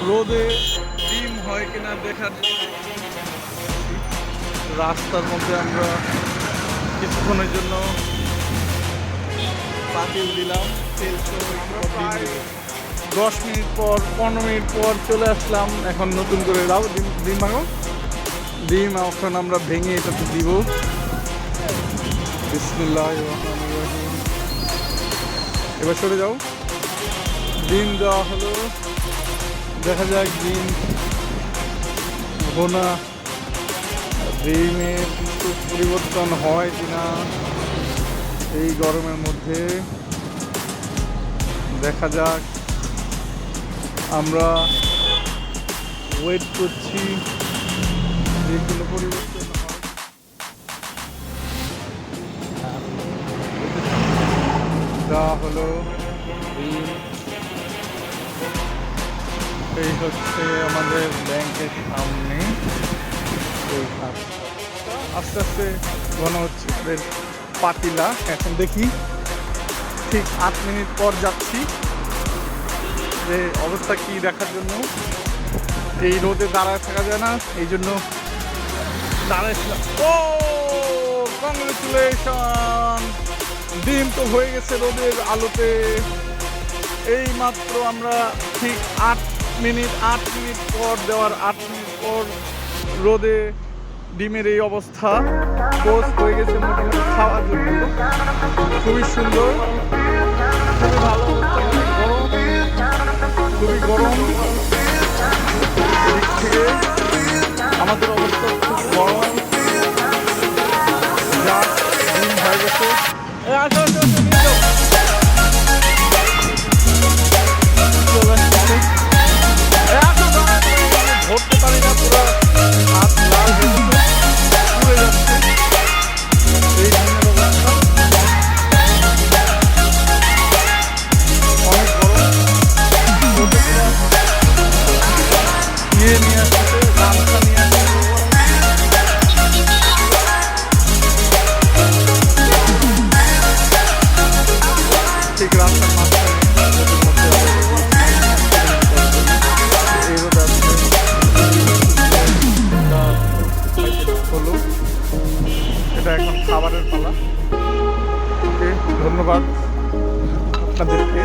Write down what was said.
রোদে ডিম হয় কিনা দেখার রাস্তার মধ্যে আমরা কিছুক্ষণের জন্য পাতিল দিলাম তেল 10 মিনিট পর 15 মিনিট পর চলে আসলাম। এখন নতুন করে দাও ডিম ভাঙো। ডিম এখন আমরা ভেঙে এটাতে দিব। বিসমিল্লাহির রহমানির রহিম। এবার সরে যাও। ডিম দেওয়া হলো, দেখা যাক ডিম ভোনা ডিমের কিছু পরিবর্তন হয় কিনা এই গরমের মধ্যে, দেখা যাক। আমরা ওয়েট করছি যে কোনো পরিবর্তন হয়। দেওয়া হলো ডিম। এই হচ্ছে আমাদের ব্যাংকের সামনে। আস্তে আস্তে ঘন হচ্ছে আমাদের পাতিলা। এখন দেখি ঠিক 8 মিনিট পর যাচ্ছি যে অবস্থা কি দেখার জন্য। এই রোদে দাঁড়ায় থাকা যায় না, এই জন্য দাঁড়াইছিলাম। ও কংগ্রেচুলেশন, ডিম তো হয়ে গেছে রোদের আলোতে। এই মাত্র আমরা ঠিক 8 মিনিট পর দেওয়ার 8 মিনিট পর রোদে ডিমের এই অবস্থা। পোস্ট হয়ে গেছে মোটামুটি খাওয়ার জন্য। খুবই সুন্দর, খুবই ভালো অবস্থা। গরম, খুবই গরম। এদিক থেকে আমাদের অবস্থা খুব গরম। যা ডিম হয়ে গেছে। ধরতে পারি না, পুরো হাত লাল হয়ে পুড়ে যাচ্ছে। এই ডিমের অবস্থা অনেক গরম। নিয়ে আসছে গামছা নিয়ে আসছে। ঠিক রাস্তার মাঝখানে হলো। এটা এখন খাবারের পালা। ওকে, ধন্যবাদ আপনাদেরকে।